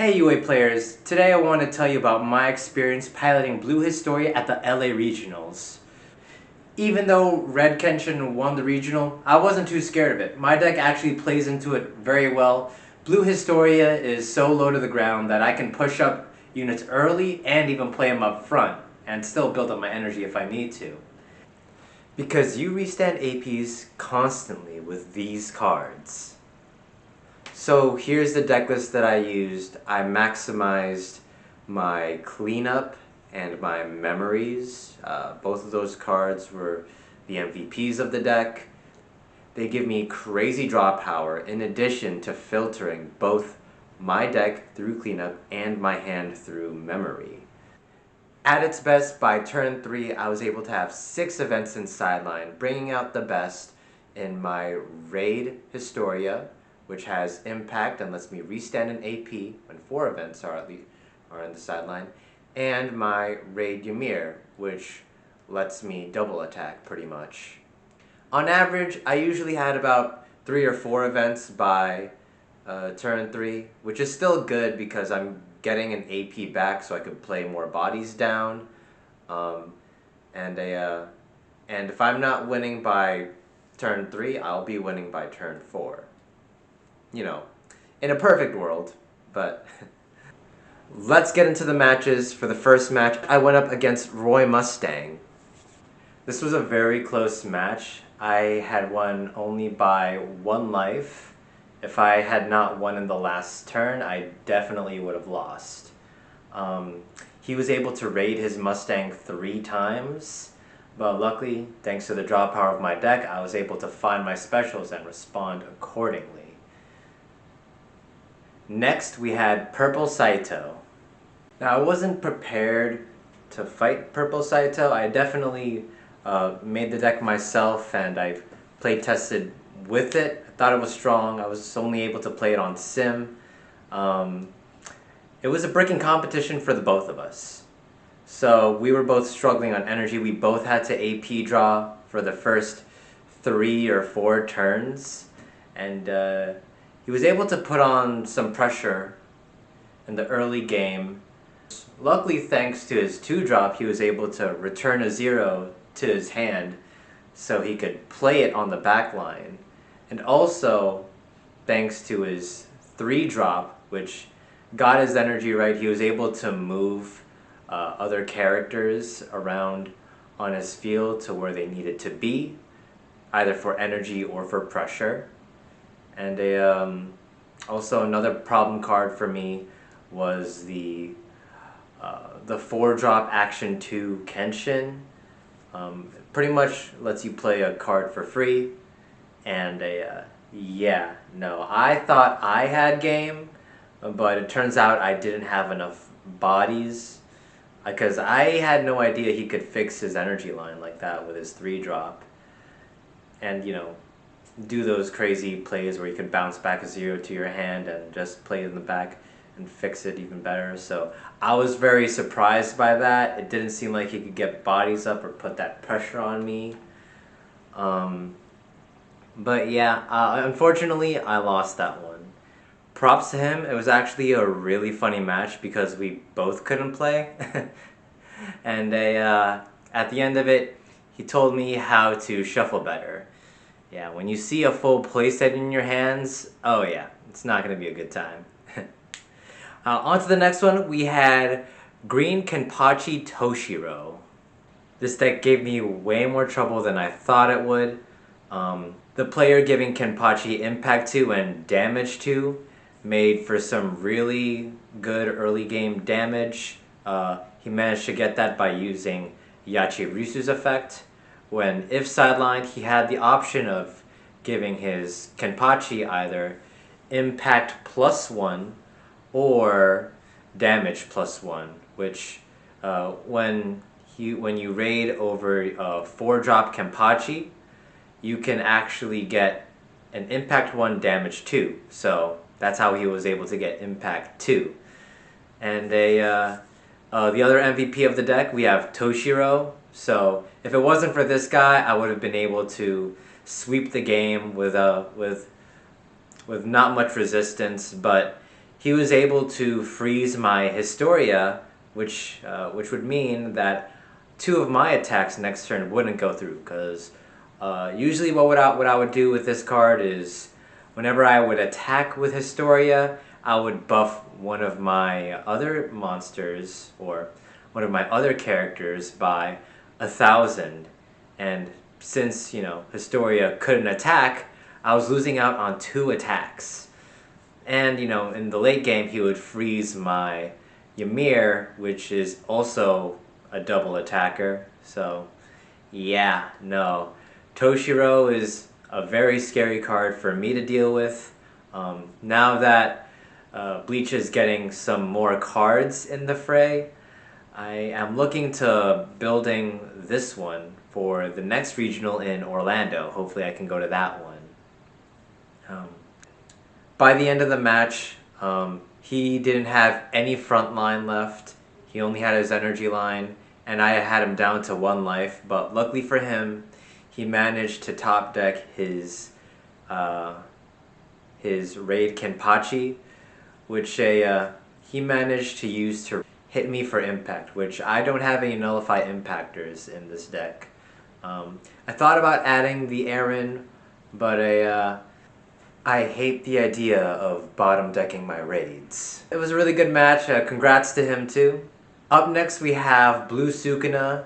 Hey UA players, today I want to tell you about my experience piloting Blue HISTORIA at the LA Regionals. Even though Red Kenshin won the regional, I wasn't too scared of it. My deck actually plays into it very well. Blue HISTORIA is so low to the ground that I can push up units early and even play them up front, and still build up my energy if I need to. Because you restand APs constantly with these cards. So here's the deck list that I used. I maximized my cleanup and my memories. Both of those cards were the MVPs of the deck. They give me crazy draw power in addition to filtering both my deck through cleanup and my hand through memory. At its best, by turn 3, I was able to have 6 events in sideline, bringing out the best in my Raid Historia, which has impact and lets me restand an AP when 4 events are in the sideline, and my Raid Ymir, which lets me double attack pretty much. On average, I usually had about 3 or 4 events by turn 3, which is still good because I'm getting an AP back so I could play more bodies down. And if I'm not winning by turn 3, I'll be winning by turn 4. You know, in a perfect world, but let's get into the matches. For the first match, I went up against Blue Mustang. This was a very close match. I had won only by 1 life. If I had not won in the last turn, I definitely would have lost. He was able to raid his Mustang 3 times, but luckily, thanks to the draw power of my deck, I was able to find my specials and respond accordingly. Next, we had Purple Saito. Now, I wasn't prepared to fight Purple Saito. I definitely made the deck myself, and I've play tested with it. I thought it was strong. I was only able to play it on Sim. It was a bricking competition for the both of us. So we were both struggling on energy. We both had to AP draw for the first 3 or 4 turns, and he was able to put on some pressure in the early game. Luckily, thanks to his 2-drop, he was able to return a 0 to his hand so he could play it on the back line. And also, thanks to his 3-drop, which got his energy right, he was able to move other characters around on his field to where they needed to be, either for energy or for pressure. And also another problem card for me was the 4-drop Action 2 Kenshin. Pretty much lets you play a card for free, and I thought I had game, but it turns out I didn't have enough bodies, because I had no idea he could fix his energy line like that with his 3-drop, and do those crazy plays where you can bounce back a 0 to your hand and just play it in the back and fix it even better. So I was very surprised by that. It didn't seem like he could get bodies up or put that pressure on me. But yeah, unfortunately I lost that one. Props to him. It was actually a really funny match because we both couldn't play. And at the end of it, he told me how to shuffle better. Yeah, when you see a full playset in your hands, oh yeah, it's not going to be a good time. On to the next one, we had Green Kenpachi Toshiro. This deck gave me way more trouble than I thought it would. The player giving Kenpachi Impact 2 and Damage 2 made for some really good early game damage. He managed to get that by using Yachirusu's effect. When if sidelined, he had the option of giving his Kenpachi either Impact +1 or Damage +1, which when you raid over a 4-drop Kenpachi, you can actually get an Impact 1, Damage 2. So that's how he was able to get Impact 2. And the other MVP of the deck, we have Toshiro. So if it wasn't for this guy, I would have been able to sweep the game with not much resistance, but he was able to freeze my Historia, which would mean that 2 of my attacks next turn wouldn't go through, because usually what I would do with this card is whenever I would attack with Historia, I would buff one of my other monsters or one of my other characters by 1,000, and since, you know, Historia couldn't attack, I was losing out on 2 attacks. And, you know, in the late game, he would freeze my Ymir, which is also a double attacker. So, yeah, no. Toshiro is a very scary card for me to deal with. Now that Bleach is getting some more cards in the fray, I am looking to building this one for the next regional in Orlando. Hopefully I can go to that one. By the end of the match, he didn't have any front line left. He only had his energy line, and I had him down to 1 life, but luckily for him, he managed to top deck his Raid Kenpachi, which he managed to use to hit me for impact, which I don't have any nullify impactors in this deck. I thought about adding the Aaron, but I hate the idea of bottom decking my raids. It was a really good match. Congrats to him too. Up next we have Blue Sukuna,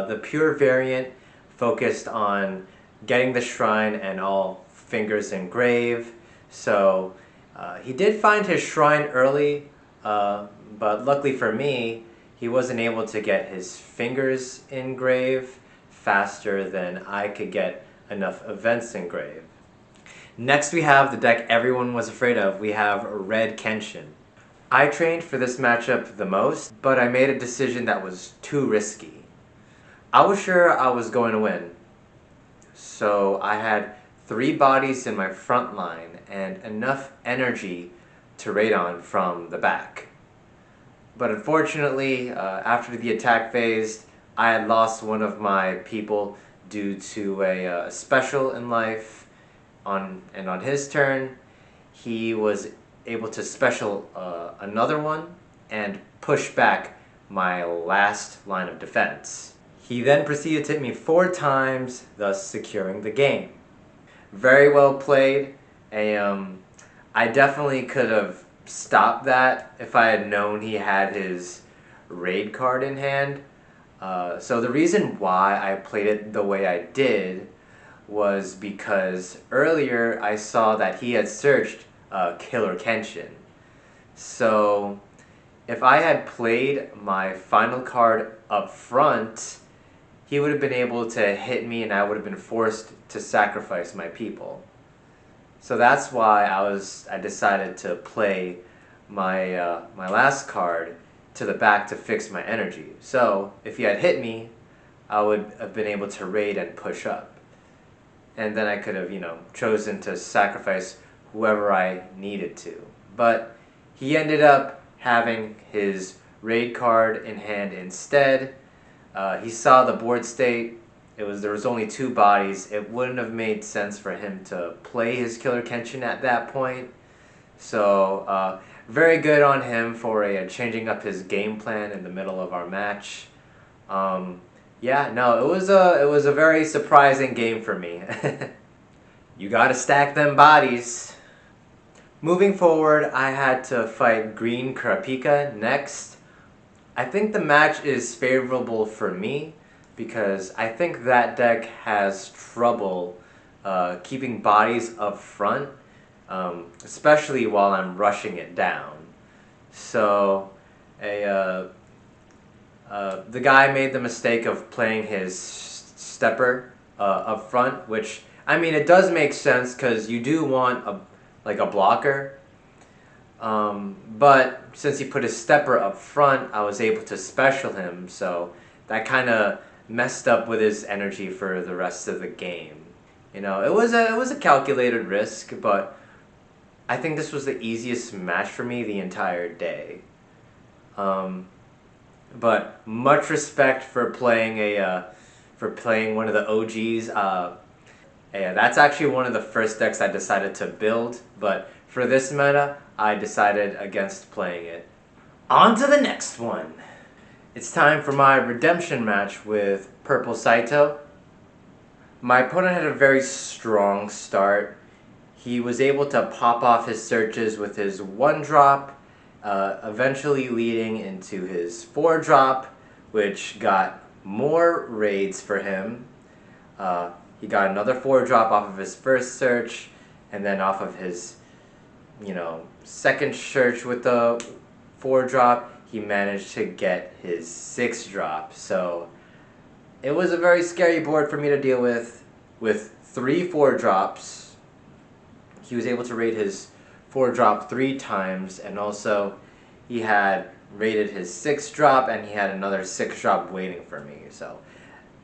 the pure variant focused on getting the shrine and all fingers engrave. So he did find his shrine early, but luckily for me, he wasn't able to get his fingers engrave faster than I could get enough events engrave. Next we have the deck everyone was afraid of. We have Red Kenshin. I trained for this matchup the most, but I made a decision that was too risky. I was sure I was going to win, so I had 3 bodies in my front line and enough energy to raid on from the back. But unfortunately, after the attack phase, I had lost one of my people due to a special in life. On his turn, he was able to special another one and push back my last line of defense. He then proceeded to hit me 4 times, thus securing the game. Very well played. I definitely could have stopped that if I had known he had his raid card in hand. So the reason why I played it the way I did was because earlier I saw that he had searched Killer Kenshin. So if I had played my final card up front, he would have been able to hit me and I would have been forced to sacrifice my people. So that's why I decided to play my my last card to the back to fix my energy. So if he had hit me, I would have been able to raid and push up. And then I could have, you know, chosen to sacrifice whoever I needed to. But he ended up having his raid card in hand instead. He saw the board state. There was only 2 bodies. It wouldn't have made sense for him to play his Killer Kenshin at that point. So very good on him for changing up his game plan in the middle of our match. Yeah, no, it was a very surprising game for me. You gotta stack them bodies. Moving forward, I had to fight Green Kurapika next. I think the match is favorable for me because I think that deck has trouble keeping bodies up front, especially while I'm rushing it down. So the guy made the mistake of playing his stepper up front, which, I mean, it does make sense because you do want a blocker. But since he put his stepper up front, I was able to special him, so that kind of messed up with his energy for the rest of the game. You know, it was a calculated risk, but I think this was the easiest match for me the entire day. But much respect for playing one of the OGs. Yeah, that's actually one of the first decks I decided to build. But for this meta, I decided against playing it. On to the next one! It's time for my redemption match with Purple Saito. My opponent had a very strong start. He was able to pop off his searches with his 1-drop, eventually leading into his 4-drop, which got more raids for him. He got another 4-drop off of his first search, and then off of his, second search with the 4-drop, he managed to get his 6-drop. So it was a very scary board for me to deal with 3 4-drops. He was able to raid his 4-drop 3 times, and also he had raided his 6-drop, and he had another 6-drop waiting for me. So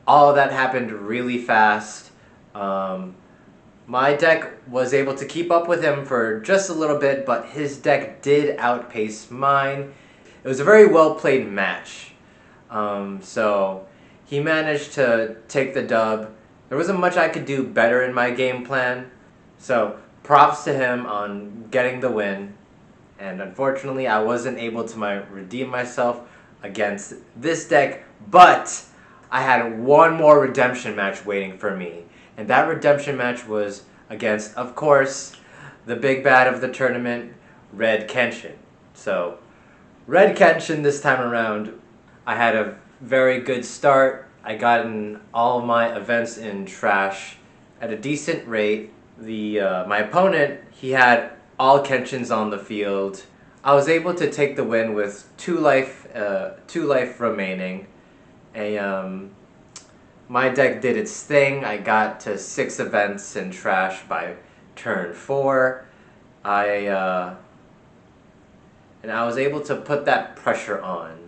all of that happened really fast. My deck was able to keep up with him for just a little bit, but his deck did outpace mine. It was a very well played match. So he managed to take the dub. There wasn't much I could do better in my game plan. So props to him on getting the win. And unfortunately, I wasn't able to redeem myself against this deck, but I had one more redemption match waiting for me. And that redemption match was against, of course, the big bad of the tournament, Red Kenshin. So, Red Kenshin this time around, I had a very good start. I got in all of my events in trash at a decent rate. My opponent, he had all Kenshins on the field. I was able to take the win with 2 life remaining. My deck did its thing. I got to 6 events in trash by turn 4. And I was able to put that pressure on.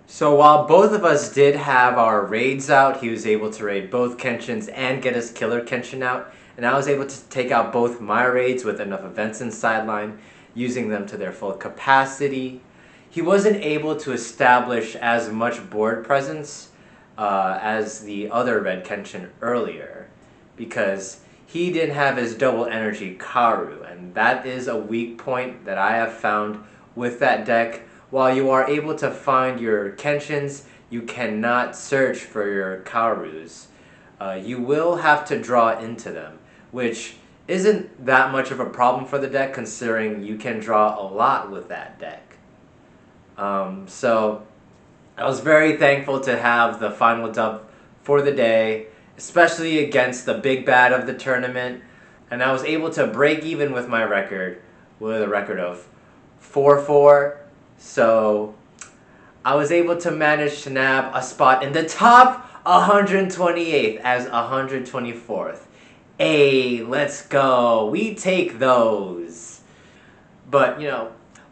So while both of us did have our raids out, he was able to raid both Kenshins and get his killer Kenshin out. And I was able to take out both my raids with enough events in sideline, using them to their full capacity. He wasn't able to establish as much board presence as the other Red Kenshin earlier, because he didn't have his double energy Karu, and that is a weak point that I have found with that deck. While you are able to find your Kenshins, you cannot search for your Karus. You will have to draw into them, which isn't that much of a problem for the deck, considering you can draw a lot with that deck. So I was very thankful to have the final dub for the day, especially against the big bad of the tournament, and I was able to break even with my record, with a record of 4-4. So I was able to manage to nab a spot in the top 128th as 124th. Hey, let's go. We take those. But,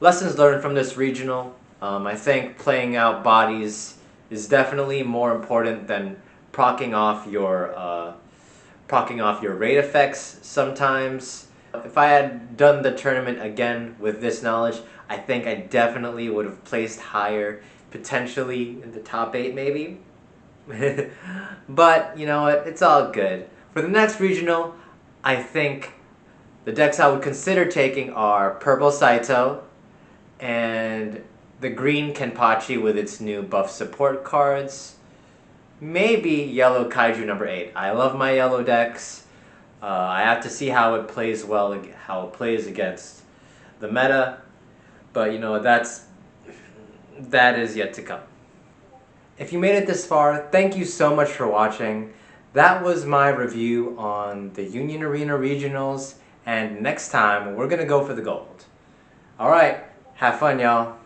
lessons learned from this regional. I think playing out bodies is definitely more important than proccing off your raid effects sometimes. If I had done the tournament again with this knowledge, I think I definitely would have placed higher, potentially in the top 8 maybe. But, you know what, it's all good. For the next regional, I think the decks I would consider taking are Purple Saito and the Green Kenpachi with its new buff support cards. Maybe Yellow Kaiju number 8. I love my yellow decks. I have to see how it plays against the meta. But that is yet to come. If you made it this far, thank you so much for watching. That was my review on the Union Arena Regionals, and next time we're gonna go for the gold. Alright, have fun y'all.